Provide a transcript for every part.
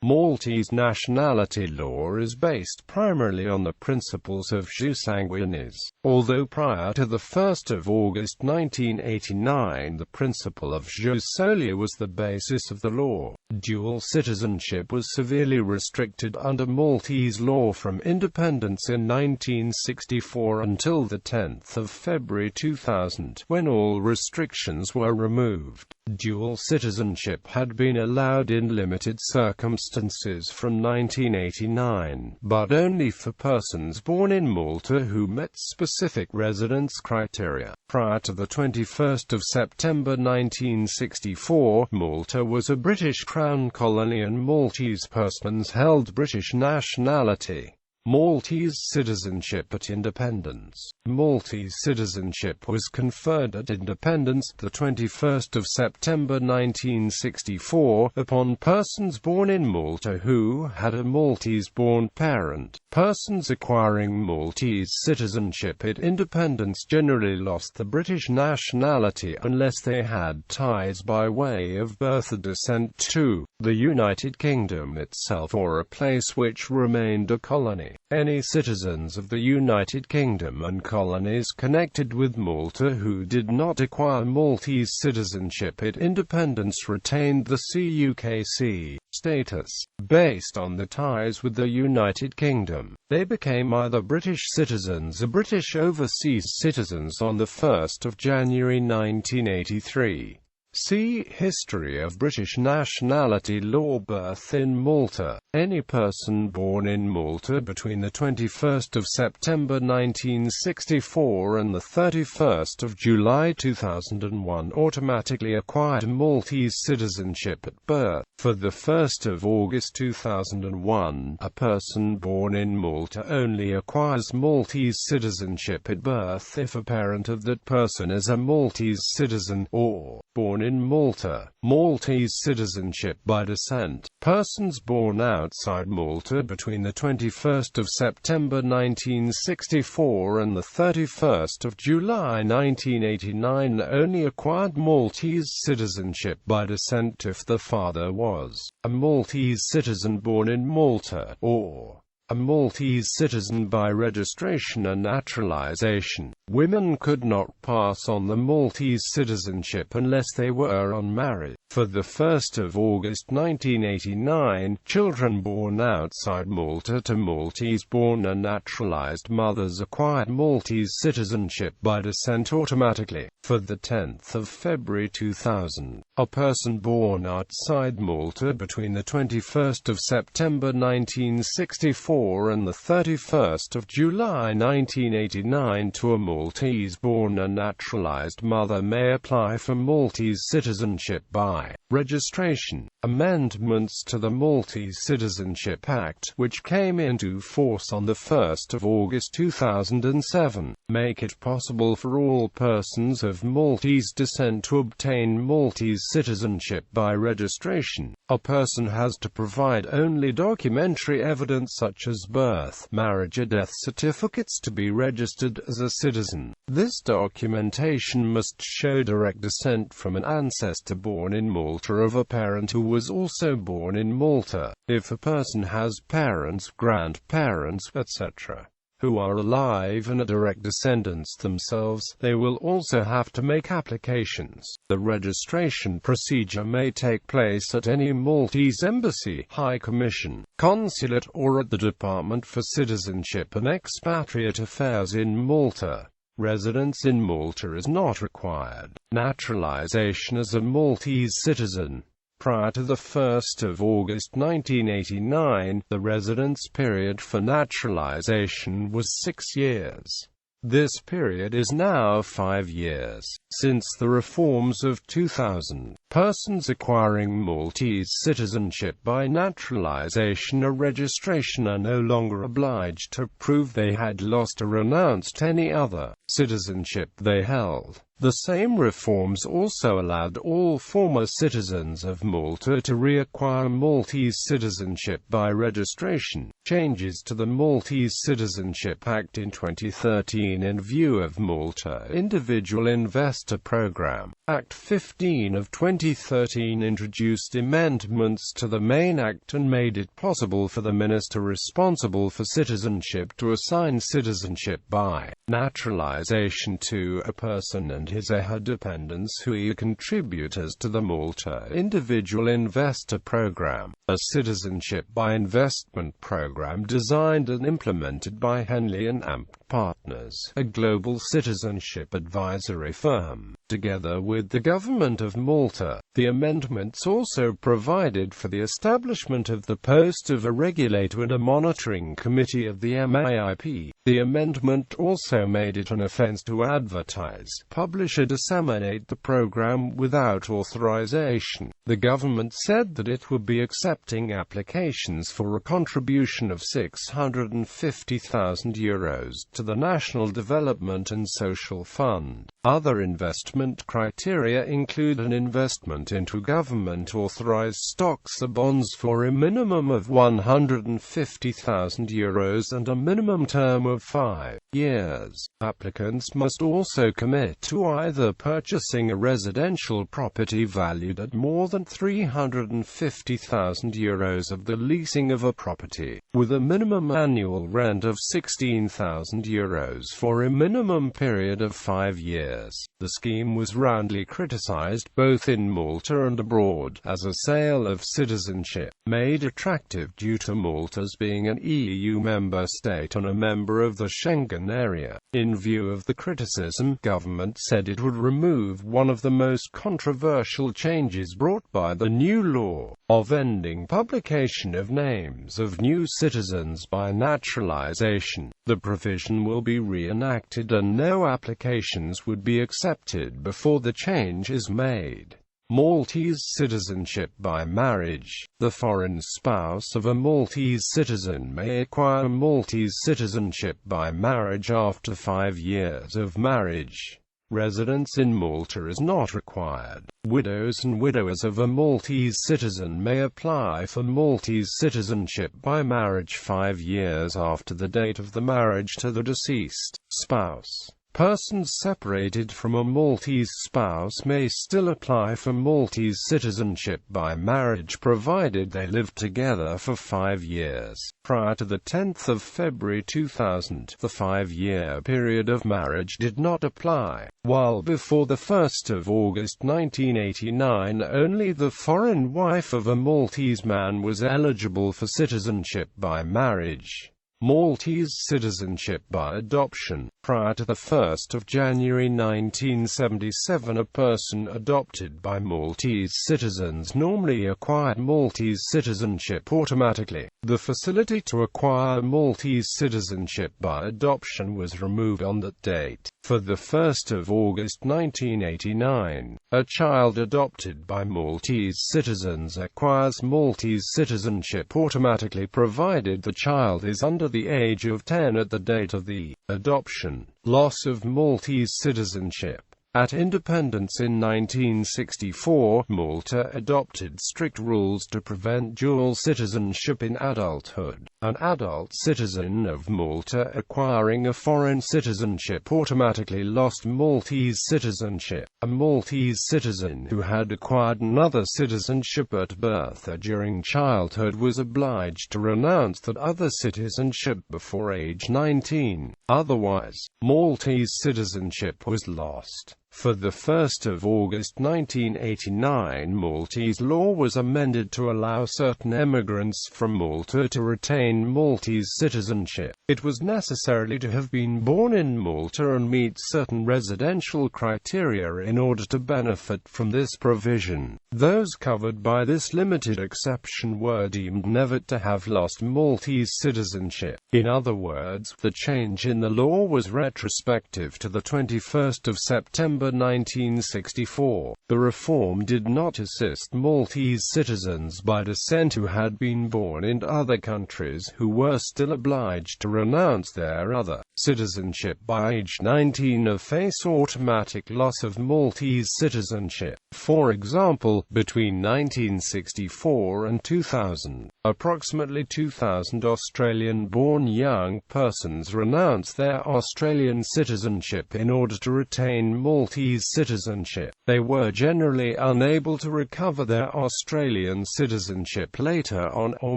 Maltese nationality law is based primarily on the principles of jus sanguinis, although prior to the 1st of August 1989 the principle of jus soli was the basis of the law. Dual citizenship was severely restricted under Maltese law from independence in 1964 until the 10th of February 2000, when all restrictions were removed. Dual citizenship had been allowed in limited circumstances from 1989, but only for persons born in Malta who met specific residence criteria. Prior to the 21st of September 1964, Malta was a British Crown colony and Maltese persons held British nationality. Maltese citizenship at independence. Maltese citizenship was conferred at independence, the 21st of September 1964, upon persons born in Malta who had a Maltese-born parent. Persons acquiring Maltese citizenship at independence generally lost the British nationality unless they had ties by way of birth or descent to the United Kingdom itself or a place which remained a colony. Any citizens of the United Kingdom and colonies connected with Malta who did not acquire Maltese citizenship at independence retained the CUKC status. Based on the ties with the United Kingdom, they became either British citizens or British overseas citizens on the 1st of January 1983. See History of British Nationality Law. Birth in Malta. Any person born in Malta between the 21st of September 1964 and the 31st of July 2001 automatically acquired Maltese citizenship at birth. For the 1st of August 2001, a person born in Malta only acquires Maltese citizenship at birth if a parent of that person is a Maltese citizen, or born in Malta. Maltese citizenship by descent. Persons born outside Malta between the 21st of September 1964 and the 31st of July 1989 only acquired Maltese citizenship by descent if the father was a Maltese citizen born in Malta, or a Maltese citizen by registration and naturalization. Women could not pass on the Maltese citizenship unless they were unmarried. For the 1st of August 1989, children born outside Malta to Maltese-born and naturalized mothers acquired Maltese citizenship by descent automatically. For the 10th of February 2000, a person born outside Malta between the 21st of September 1964 and the 31st of July 1989 to a Maltese-born and naturalized mother may apply for Maltese citizenship by registration. Amendments to the Maltese Citizenship Act, which came into force on the 1st of August 2007, make it possible for all persons of Maltese descent to obtain Maltese citizenship by registration. A person has to provide only documentary evidence such as birth, marriage or death certificates to be registered as a citizen. This documentation must show direct descent from an ancestor born in Malta of a parent who was also born in Malta. If a person has parents, grandparents, etc., who are alive and are direct descendants themselves, they will also have to make applications. The registration procedure may take place at any Maltese embassy, High Commission, consulate or at the Department for Citizenship and Expatriate Affairs in Malta. Residence in Malta is not required. Naturalization as a Maltese citizen. Prior to the 1st of August 1989, the residence period for naturalization was 6 years. This period is now 5 years. Since the reforms of 2000, persons acquiring Maltese citizenship by naturalization or registration are no longer obliged to prove they had lost or renounced any other citizenship they held. The same reforms also allowed all former citizens of Malta to reacquire Maltese citizenship by registration. Changes to the Maltese Citizenship Act in 2013 in view of Malta Individual Investor Programme, Act 15 of 20 2013 introduced amendments to the Main Act and made it possible for the minister responsible for citizenship to assign citizenship by naturalization to a person and his or her dependents who are contributors to the Malta Individual Investor Program, a citizenship by investment program designed and implemented by Henley & Amp Partners, a global citizenship advisory firm. Together with the government of Malta, the amendments also provided for the establishment of the post of a regulator and a monitoring committee of the MAIP. The amendment also made it an offence to advertise, publish or disseminate the program without authorization. The government said that it would be accepting applications for a contribution of €650,000 to the National Development and Social Fund. Other investment criteria include an investment into government-authorized stocks or bonds for a minimum of €150,000 and a minimum term of 5 years. Applicants must also commit to either purchasing a residential property valued at more than €350,000 of the leasing of a property, with a minimum annual rent of €16,000 for a minimum period of 5 years. The scheme was roundly criticized both in Malta and abroad as a sale of citizenship, made attractive due to Malta's being an EU member state and a member of the Schengen area. In view of the criticism, government said it would remove one of the most controversial changes brought by the new law, of ending publication of names of new citizens by naturalization. The provision will be reenacted and no applications would be accepted before the change is made. Maltese citizenship by marriage. The foreign spouse of a Maltese citizen may acquire Maltese citizenship by marriage after 5 years of marriage. Residence in Malta is not required. Widows and widowers of a Maltese citizen may apply for Maltese citizenship by marriage 5 years after the date of the marriage to the deceased spouse. Persons separated from a Maltese spouse may still apply for Maltese citizenship by marriage provided they lived together for 5 years. Prior to the 10th of February 2000, the 5-year period of marriage did not apply, while before the 1st of August 1989 only the foreign wife of a Maltese man was eligible for citizenship by marriage. Maltese citizenship by adoption. Prior to the 1st of January 1977, a person adopted by Maltese citizens normally acquired Maltese citizenship automatically. The facility to acquire Maltese citizenship by adoption was removed on that date. For the 1st of August 1989, a child adopted by Maltese citizens acquires Maltese citizenship automatically provided the child is under the age of 10 at the date of the adoption. Loss of Maltese citizenship. At independence in 1964, Malta adopted strict rules to prevent dual citizenship in adulthood. An adult citizen of Malta acquiring a foreign citizenship automatically lost Maltese citizenship. A Maltese citizen who had acquired another citizenship at birth or during childhood was obliged to renounce that other citizenship before age 19. Otherwise, Maltese citizenship was lost. For the 1st of August 1989, Maltese law was amended to allow certain emigrants from Malta to retain Maltese citizenship. It was necessary to have been born in Malta and meet certain residential criteria in order to benefit from this provision. Those covered by this limited exception were deemed never to have lost Maltese citizenship. In other words, the change in the law was retrospective to the 21st of September 1964. The reform did not assist Maltese citizens by descent who had been born in other countries who were still obliged to renounce their other Citizenship by age 19 or face automatic loss of Maltese citizenship. For example, between 1964 and 2000, approximately 2,000 Australian-born young persons renounced their Australian citizenship in order to retain Maltese citizenship. They were generally unable to recover their Australian citizenship later on or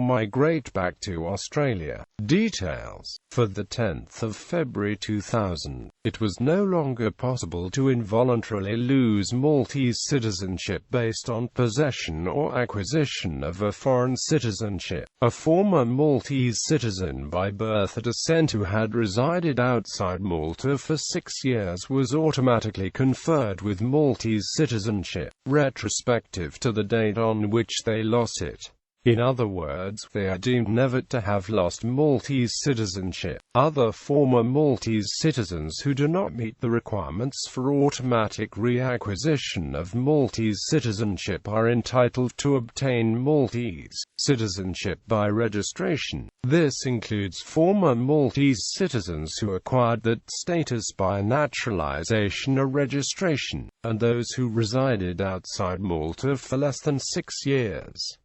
migrate back to Australia. Details. For the 10th of February 2000, it was no longer possible to involuntarily lose Maltese citizenship based on possession or acquisition of a foreign citizenship. A former Maltese citizen by birth or descent who had resided outside Malta for 6 years was automatically conferred with Maltese citizenship, retrospective to the date on which they lost it. In other words, they are deemed never to have lost Maltese citizenship. Other former Maltese citizens who do not meet the requirements for automatic reacquisition of Maltese citizenship are entitled to obtain Maltese citizenship by registration. This includes former Maltese citizens who acquired that status by naturalization or registration, and those who resided outside Malta for less than 6 years.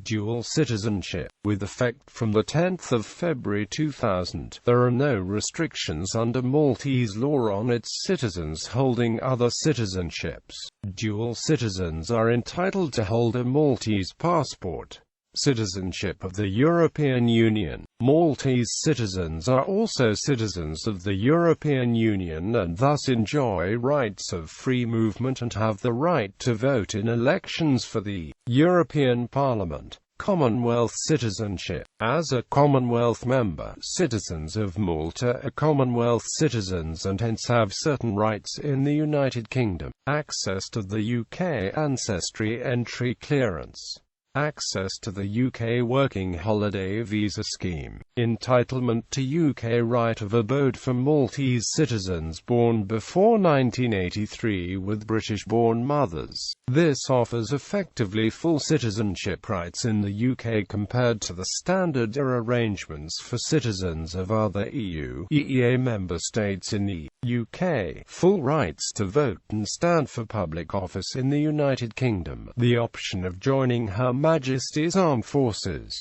Dual citizenship. With effect from the 10th of February 2000, there are no restrictions under Maltese law on its citizens holding other citizenships. Dual citizens are entitled to hold a Maltese passport. Citizenship of the European Union. Maltese citizens are also citizens of the European Union and thus enjoy rights of free movement and have the right to vote in elections for the European Parliament. Commonwealth citizenship. As a Commonwealth member, citizens of Malta are Commonwealth citizens and hence have certain rights in the United Kingdom. Access to the UK ancestry entry clearance. Access to the UK Working Holiday Visa Scheme. Entitlement to UK right of abode for Maltese citizens born before 1983 with British-born mothers. This offers effectively full citizenship rights in the UK compared to the standard arrangements for citizens of other EU, EEA member states in the UK. Full rights to vote and stand for public office in the United Kingdom. The option of joining Her Majesty's Armed Forces.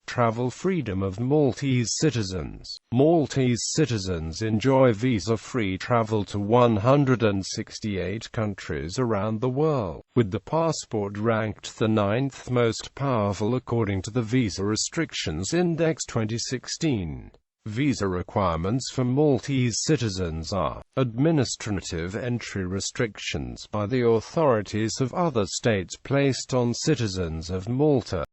Travel freedom of Maltese citizens. Maltese citizens enjoy visa-free travel to 168 countries around the world, with the passport ranked the 9th most powerful according to the Visa Restrictions Index 2016. Visa requirements for Maltese citizens are administrative entry restrictions by the authorities of other states placed on citizens of Malta.